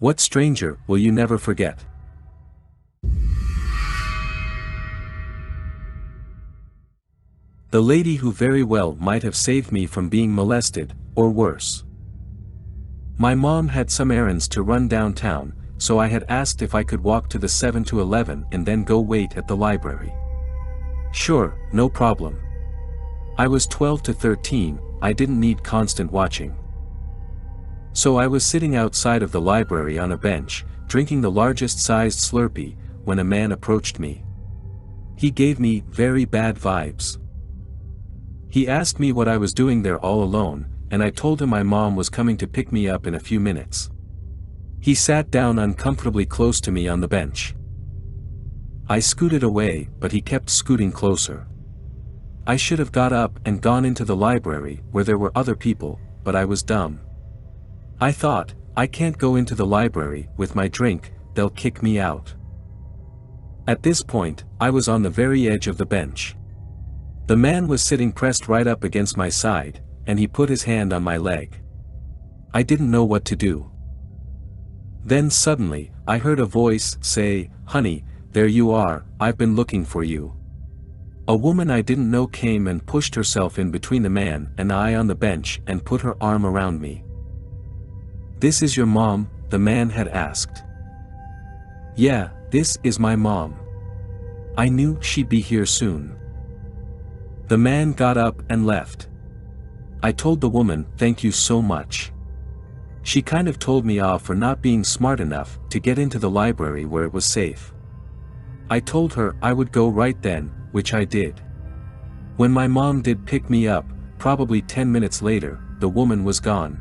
What stranger will you never forget? The lady who very well might have saved me from being molested, or worse. My mom had some errands to run downtown, so I had asked if I could walk to the 7-Eleven and then go wait at the library. Sure, no problem. I was 12 to 13, I didn't need constant watching. So I was sitting outside of the library on a bench, drinking the largest sized Slurpee, when a man approached me. He gave me very bad vibes. He asked me what I was doing there all alone, and I told him my mom was coming to pick me up in a few minutes. He sat down uncomfortably close to me on the bench. I scooted away, but he kept scooting closer. I should have got up and gone into the library where there were other people, but I was dumb. I thought, I can't go into the library with my drink, they'll kick me out. At this point, I was on the very edge of the bench. The man was sitting pressed right up against my side, and he put his hand on my leg. I didn't know what to do. Then suddenly, I heard a voice say, "Honey, there you are, I've been looking for you." A woman I didn't know came and pushed herself in between the man and I on the bench and put her arm around me. "This is your mom?" the man had asked. "Yeah, this is my mom. I knew she'd be here soon." The man got up and left. I told the woman, "Thank you so much." She kind of told me off for not being smart enough to get into the library where it was safe. I told her I would go right then, which I did. When my mom did pick me up, probably 10 minutes later, the woman was gone.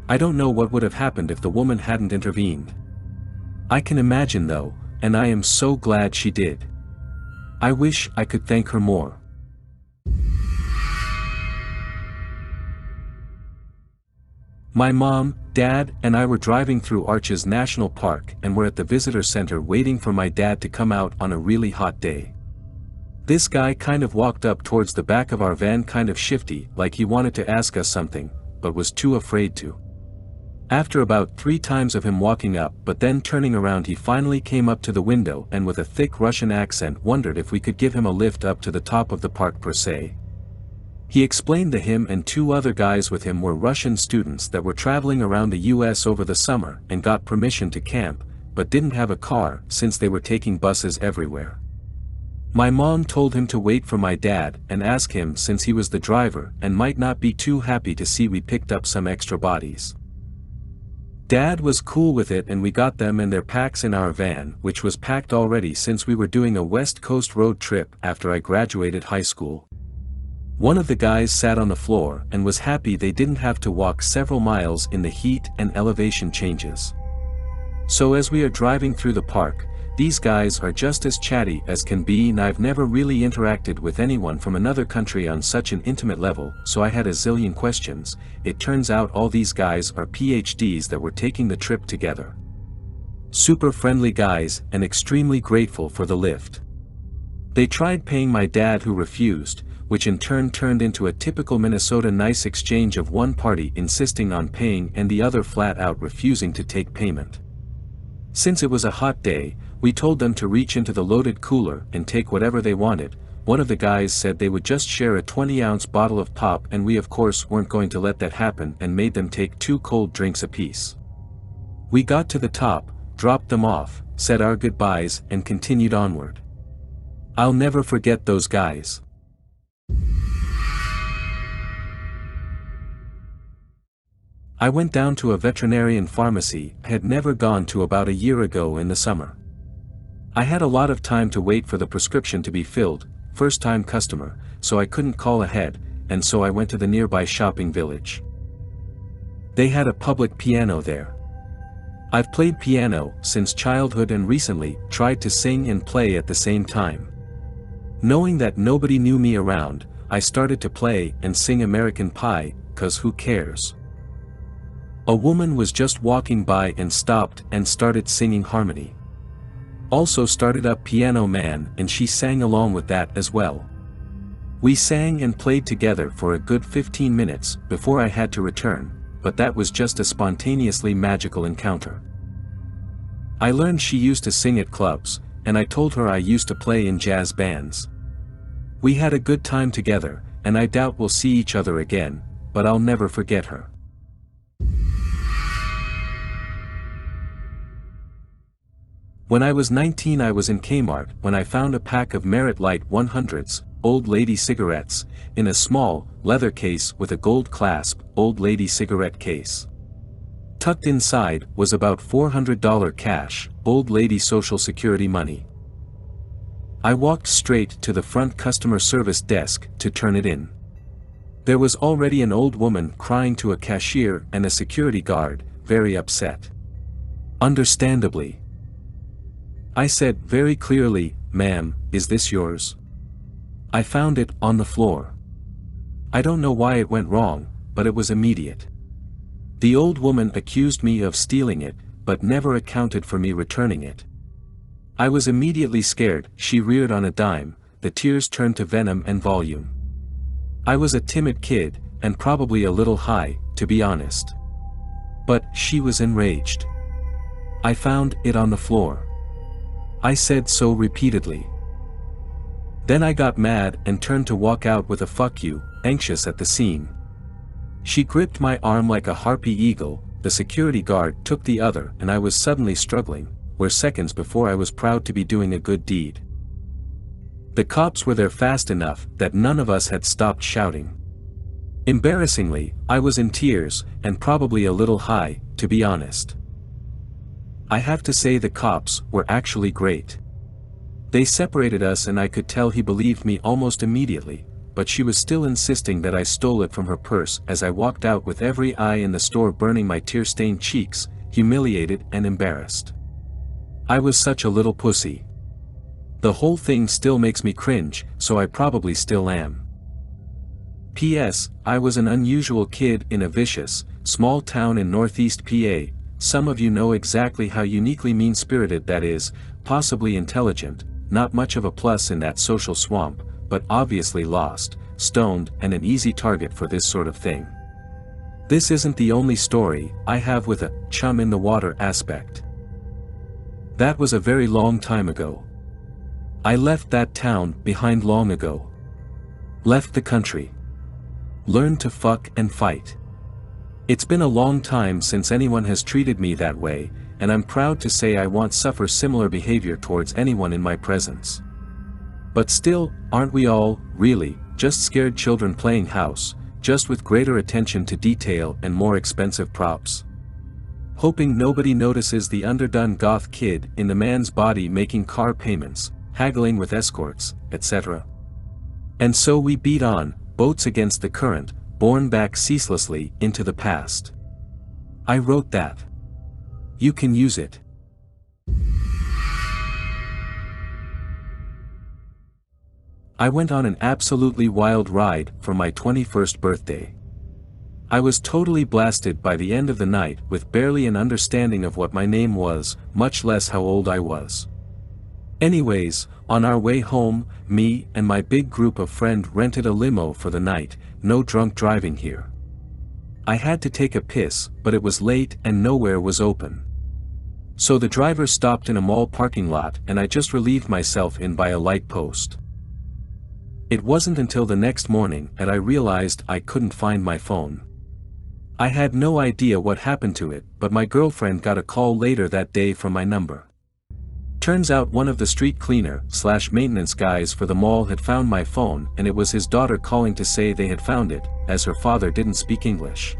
I don't know what would have happened if the woman hadn't intervened. I can imagine though, and I am so glad she did. I wish I could thank her more. My mom, dad, and I were driving through Arches National Park and were at the visitor center waiting for my dad to come out on a really hot day. This guy kind of walked up towards the back of our van kind of shifty, like he wanted to ask us something, but was too afraid to. After about 3 times of him walking up but then turning around, he finally came up to the window and with a thick Russian accent wondered if we could give him a lift up to the top of the park per se. He explained that him and 2 other guys with him were Russian students that were traveling around the US over the summer and got permission to camp, but didn't have a car since they were taking buses everywhere. My mom told him to wait for my dad and ask him since he was the driver and might not be too happy to see we picked up some extra bodies. Dad was cool with it and we got them and their packs in our van, which was packed already since we were doing a West Coast road trip after I graduated high school. One of the guys sat on the floor and was happy they didn't have to walk several miles in the heat and elevation changes. So as we are driving through the park, these guys are just as chatty as can be, and I've never really interacted with anyone from another country on such an intimate level, so I had a zillion questions. It turns out all these guys are PhDs that were taking the trip together. Super friendly guys and extremely grateful for the lift. They tried paying my dad, who refused, which in turn turned into a typical Minnesota nice exchange of one party insisting on paying and the other flat out refusing to take payment. Since it was a hot day, we told them to reach into the loaded cooler and take whatever they wanted. One of the guys said they would just share a 20-ounce bottle of pop, and we of course weren't going to let that happen and made them take 2 cold drinks apiece. We got to the top, dropped them off, said our goodbyes and continued onward. I'll never forget those guys. I went down to a veterinarian pharmacy I had never gone to about a year ago in the summer. I had a lot of time to wait for the prescription to be filled, first-time customer, so I couldn't call ahead, and so I went to the nearby shopping village. They had a public piano there. I've played piano since childhood and recently tried to sing and play at the same time. Knowing that nobody knew me around, I started to play and sing American Pie, 'cause who cares? A woman was just walking by and stopped and started singing Harmony. Also started up Piano Man and she sang along with that as well. We sang and played together for a good 15 minutes before I had to return, but that was just a spontaneously magical encounter. I learned she used to sing at clubs, and I told her I used to play in jazz bands. We had a good time together, and I doubt we'll see each other again, but I'll never forget her. When I was 19, I was in Kmart when I found a pack of Merit Light 100s, old lady cigarettes, in a small, leather case with a gold clasp, old lady cigarette case. Tucked inside was about $400 cash, old lady Social Security money. I walked straight to the front customer service desk to turn it in. There was already an old woman crying to a cashier and a security guard, very upset. Understandably. I said very clearly, "Ma'am, is this yours?" I found it on the floor. I don't know why it went wrong, but it was immediate. The old woman accused me of stealing it, but never accounted for me returning it. I was immediately scared. She reared on a dime, the tears turned to venom and volume. I was a timid kid, and probably a little high, to be honest. But she was enraged. I found it on the floor. I said so repeatedly. Then I got mad and turned to walk out with a "fuck you," anxious at the scene. She gripped my arm like a harpy eagle, the security guard took the other, and I was suddenly struggling, where seconds before I was proud to be doing a good deed. The cops were there fast enough that none of us had stopped shouting. Embarrassingly, I was in tears, and probably a little high, to be honest. I have to say the cops were actually great. They separated us and I could tell he believed me almost immediately, but she was still insisting that I stole it from her purse as I walked out with every eye in the store burning my tear-stained cheeks, humiliated and embarrassed. I was such a little pussy. The whole thing still makes me cringe, so I probably still am. P.S. I was an unusual kid in a vicious, small town in northeast PA. Some of you know exactly how uniquely mean-spirited that is, possibly intelligent, not much of a plus in that social swamp, but obviously lost, stoned, and an easy target for this sort of thing. This isn't the only story I have with a chum in the water aspect. That was a very long time ago. I left that town behind long ago. Left the country. Learned to fuck and fight. It's been a long time since anyone has treated me that way, and I'm proud to say I won't suffer similar behavior towards anyone in my presence. But still, aren't we all, really, just scared children playing house, just with greater attention to detail and more expensive props? Hoping nobody notices the underdone goth kid in the man's body making car payments, haggling with escorts, etc. And so we beat on, boats against the current, borne back ceaselessly into the past. I wrote that. You can use it. I went on an absolutely wild ride for my 21st birthday. I was totally blasted by the end of the night with barely an understanding of what my name was, much less how old I was. Anyways, on our way home, me and my big group of friends rented a limo for the night, no drunk driving here. I had to take a piss, but it was late and nowhere was open. So the driver stopped in a mall parking lot and I just relieved myself in by a light post. It wasn't until the next morning that I realized I couldn't find my phone. I had no idea what happened to it, but my girlfriend got a call later that day from my number. Turns out one of the street cleaner/maintenance guys for the mall had found my phone and it was his daughter calling to say they had found it, as her father didn't speak English.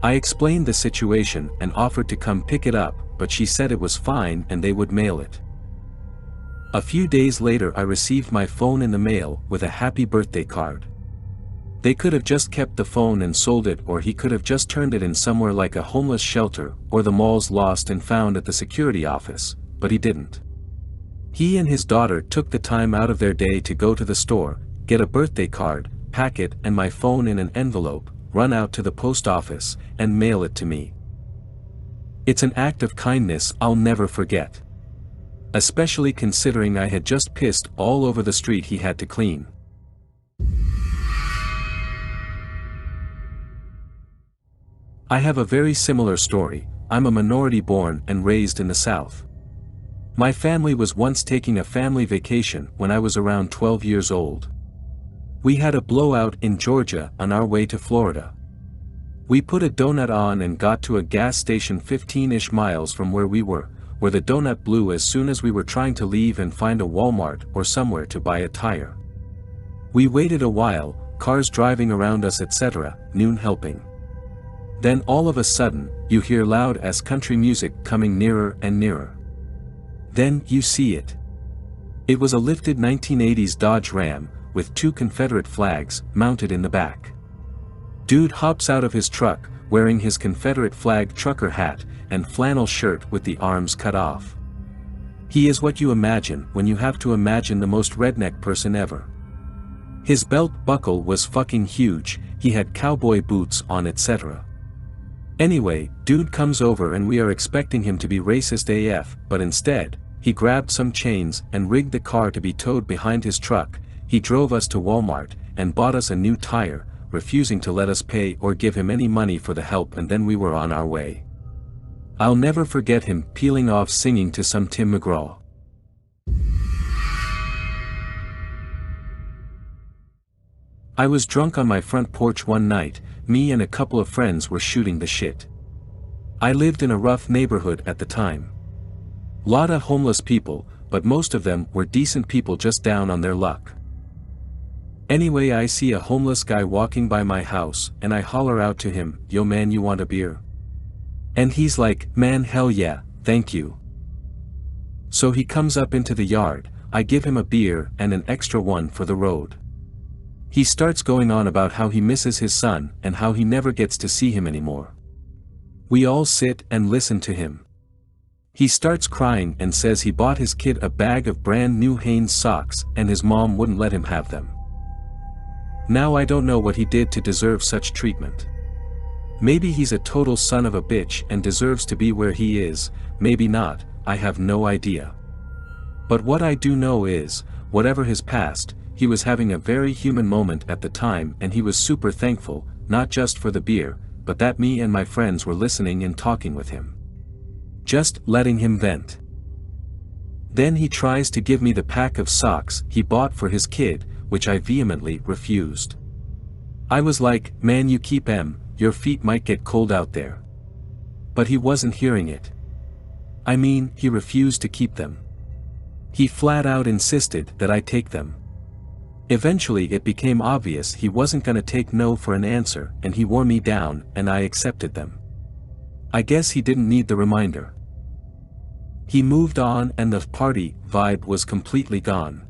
I explained the situation and offered to come pick it up, but she said it was fine and they would mail it. A few days later I received my phone in the mail with a happy birthday card. They could have just kept the phone and sold it, or he could have just turned it in somewhere like a homeless shelter or the mall's lost and found at the security office, but he didn't. He and his daughter took the time out of their day to go to the store, get a birthday card, pack it and my phone in an envelope, run out to the post office, and mail it to me. It's an act of kindness I'll never forget. Especially considering I had just pissed all over the street he had to clean. I have a very similar story. I'm a minority born and raised in the South. My family was once taking a family vacation when I was around 12 years old. We had a blowout in Georgia on our way to Florida. We put a donut on and got to a gas station 15-ish miles from where we were, where the donut blew as soon as we were trying to leave and find a Walmart or somewhere to buy a tire. We waited a while, cars driving around us etc., noon helping. Then all of a sudden, you hear loud-ass country music coming nearer and nearer. Then you see it. It was a lifted 1980s Dodge Ram, with 2 Confederate flags mounted in the back. Dude hops out of his truck, wearing his Confederate flag trucker hat and flannel shirt with the arms cut off. He is what you imagine when you have to imagine the most redneck person ever. His belt buckle was fucking huge, he had cowboy boots on etc. Anyway, dude comes over and we are expecting him to be racist AF, but instead, he grabbed some chains and rigged the car to be towed behind his truck. He drove us to Walmart and bought us a new tire, refusing to let us pay or give him any money for the help, and then we were on our way. I'll never forget him peeling off singing to some Tim McGraw. I was drunk on my front porch one night. Me and a couple of friends were shooting the shit. I lived in a rough neighborhood at the time. Lotta homeless people, but most of them were decent people just down on their luck. Anyway, I see a homeless guy walking by my house and I holler out to him, "Yo man, you want a beer?" And he's like, "Man, hell yeah, thank you." So he comes up into the yard, I give him a beer and an extra one for the road. He starts going on about how he misses his son and how he never gets to see him anymore. We all sit and listen to him. He starts crying and says he bought his kid a bag of brand new Hanes socks and his mom wouldn't let him have them. Now I don't know what he did to deserve such treatment. Maybe he's a total son of a bitch and deserves to be where he is, maybe not, I have no idea. But what I do know is, whatever his past, he was having a very human moment at the time and he was super thankful, not just for the beer, but that me and my friends were listening and talking with him. Just letting him vent. Then he tries to give me the pack of socks he bought for his kid, which I vehemently refused. I was like, "Man, you keep 'em, your feet might get cold out there." But he wasn't hearing it. I mean, he refused to keep them. He flat out insisted that I take them. Eventually it became obvious he wasn't gonna take no for an answer and he wore me down and I accepted them. I guess he didn't need the reminder. He moved on and the party vibe was completely gone.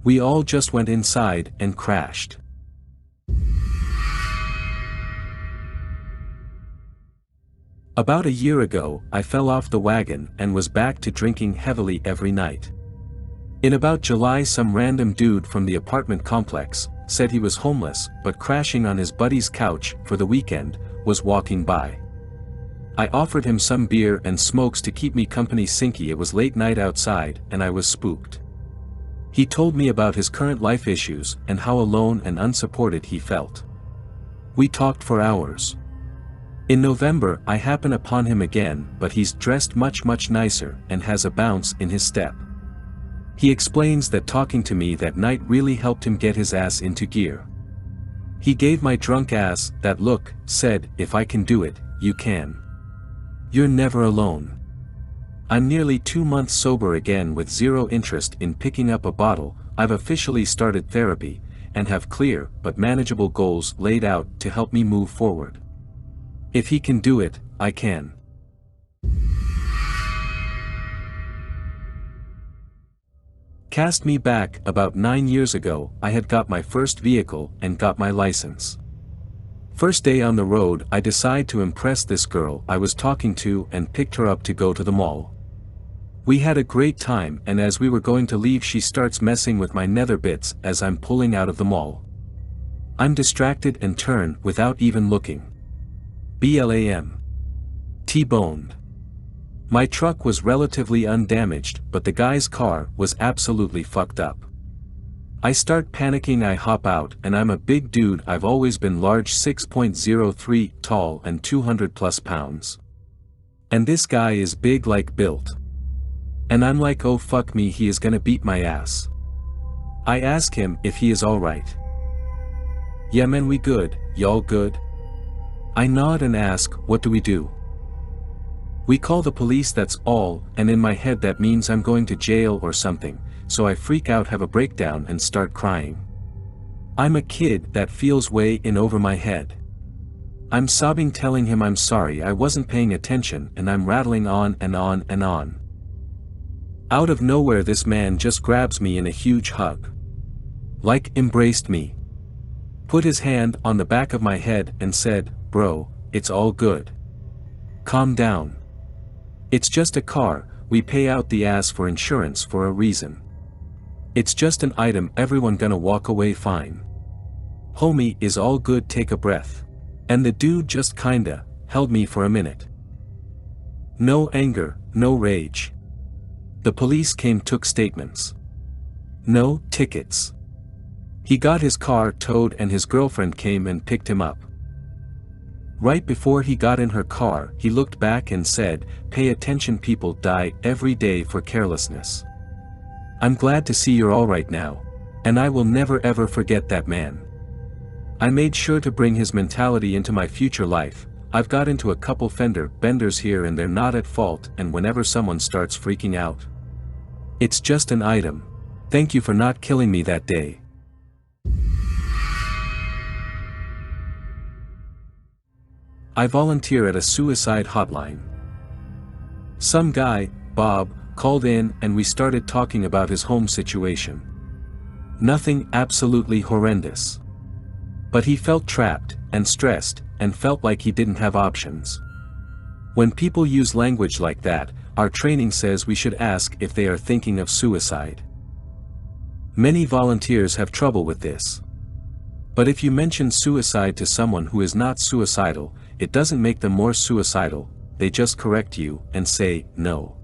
We all just went inside and crashed. About a year ago, I fell off the wagon and was back to drinking heavily every night. In about July, some random dude from the apartment complex said he was homeless but crashing on his buddy's couch for the weekend, was walking by. I offered him some beer and smokes to keep me company sinky. It was late night outside and I was spooked. He told me about his current life issues and how alone and unsupported he felt. We talked for hours. In November I happen upon him again, but he's dressed much nicer and has a bounce in his step. He explains that talking to me that night really helped him get his ass into gear. He gave my drunk ass that look, said, "If I can do it, you can. You're never alone." I'm nearly 2 months sober again with zero interest in picking up a bottle. I've officially started therapy, and have clear but manageable goals laid out to help me move forward. If he can do it, I can. Cast me back about 9 years ago. I had got my first vehicle and got my license. First day on the road, I decide to impress this girl I was talking to and picked her up to go to the mall. We had a great time, and as we were going to leave she starts messing with my nether bits as I'm pulling out of the mall. I'm distracted and turn without even looking. BLAM. T-boned. My truck was relatively undamaged, but the guy's car was absolutely fucked up. I start panicking. I hop out, and I'm a big dude. I've always been large, 6.03 tall and 200 plus pounds. And this guy is big, like built. And I'm like, oh fuck me, he is gonna beat my ass. I ask him if he is alright. Yeah man, we good, y'all good? I nod and ask, what do we do? We call the police, that's all, and in my head that means I'm going to jail or something, so I freak out, have a breakdown and start crying. I'm a kid, that feels way in over my head. I'm sobbing, telling him I'm sorry, I wasn't paying attention, and I'm rattling on and on and on. Out of nowhere this man just grabs me in a huge hug. Like, embraced me. Put his hand on the back of my head and said, bro, it's all good. Calm down. It's just a car, we pay out the ass for insurance for a reason. It's just an item, everyone gonna walk away fine. Homie, is all good, take a breath. And the dude just kinda held me for a minute. No anger, no rage. The police came, took statements. No tickets. He got his car towed and his girlfriend came and picked him up. Right before he got in her car, he looked back and said, pay attention, people die every day for carelessness. I'm glad to see you're alright now. And I will never ever forget that man. I made sure to bring his mentality into my future life. I've got into a couple fender benders here and they're not at fault, and whenever someone starts freaking out, it's just an item. Thank you for not killing me that day. I volunteer at a suicide hotline. Some guy, Bob, called in and we started talking about his home situation. Nothing absolutely horrendous. But he felt trapped and stressed and felt like he didn't have options. When people use language like that, our training says we should ask if they are thinking of suicide. Many volunteers have trouble with this. But if you mention suicide to someone who is not suicidal, it doesn't make them more suicidal, they just correct you and say, no.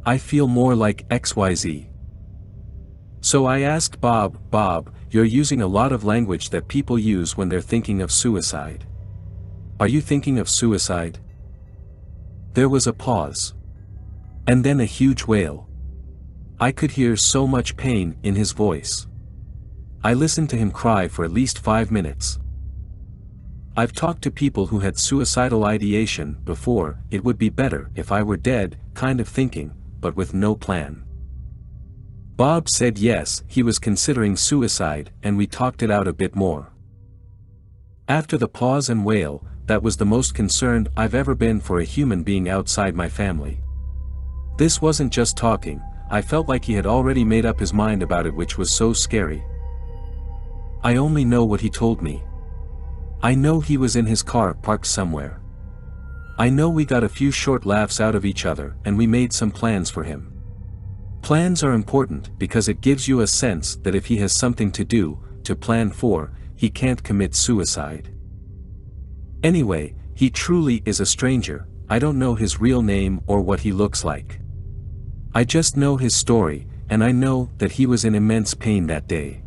I feel more like XYZ. So I asked Bob, you're using a lot of language that people use when they're thinking of suicide. Are you thinking of suicide? There was a pause. And then a huge wail. I could hear so much pain in his voice. I listened to him cry for at least 5 minutes. I've talked to people who had suicidal ideation before, it would be better if I were dead, kind of thinking, but with no plan. Bob said yes, he was considering suicide, and we talked it out a bit more. After the pause and wail, that was the most concerned I've ever been for a human being outside my family. This wasn't just talking, I felt like he had already made up his mind about it, which was so scary. I only know what he told me. I know he was in his car parked somewhere. I know we got a few short laughs out of each other and we made some plans for him. Plans are important because it gives you a sense that if he has something to do, to plan for, he can't commit suicide. Anyway, he truly is a stranger, I don't know his real name or what he looks like. I just know his story, and I know that he was in immense pain that day.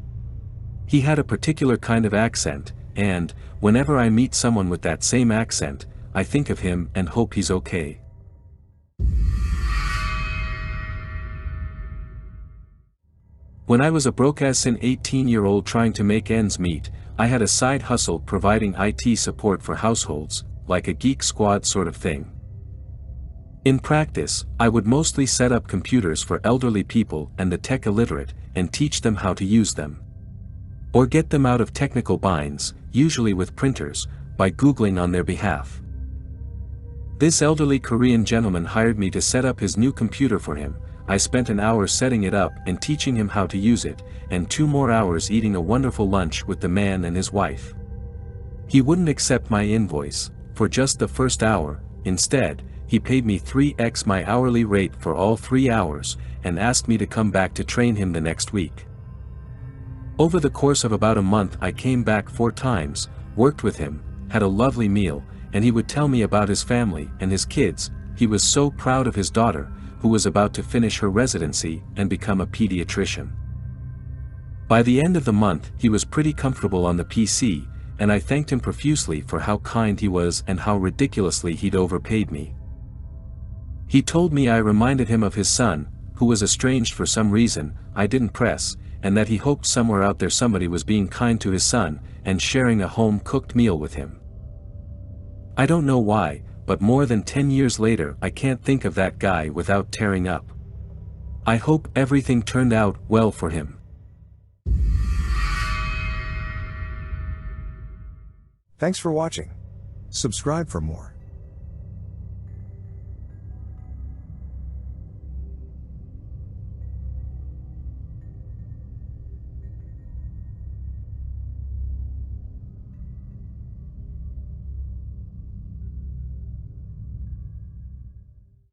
He had a particular kind of accent, and, whenever I meet someone with that same accent, I think of him and hope he's okay. When I was a broke-ass 18-year-old trying to make ends meet, I had a side hustle providing IT support for households, like a geek squad sort of thing. In practice, I would mostly set up computers for elderly people and the tech illiterate, and teach them how to use them. Or get them out of technical binds, usually with printers, by Googling on their behalf. This elderly Korean gentleman hired me to set up his new computer for him. I spent an hour setting it up and teaching him how to use it, and 2 more hours eating a wonderful lunch with the man and his wife. He wouldn't accept my invoice for just the first hour. Instead, he paid me 3x my hourly rate for all 3 hours, and asked me to come back to train him the next week. Over the course of about a month I came back 4 times, worked with him, had a lovely meal, and he would tell me about his family and his kids. He was so proud of his daughter, who was about to finish her residency and become a pediatrician. By the end of the month he was pretty comfortable on the PC, and I thanked him profusely for how kind he was and how ridiculously he'd overpaid me. He told me I reminded him of his son, who was estranged for some reason I didn't press, and that he hoped somewhere out there somebody was being kind to his son, and sharing a home-cooked meal with him. I don't know why, but more than 10 years later I can't think of that guy without tearing up. I hope everything turned out well for him. Thanks for watching. Subscribe for more.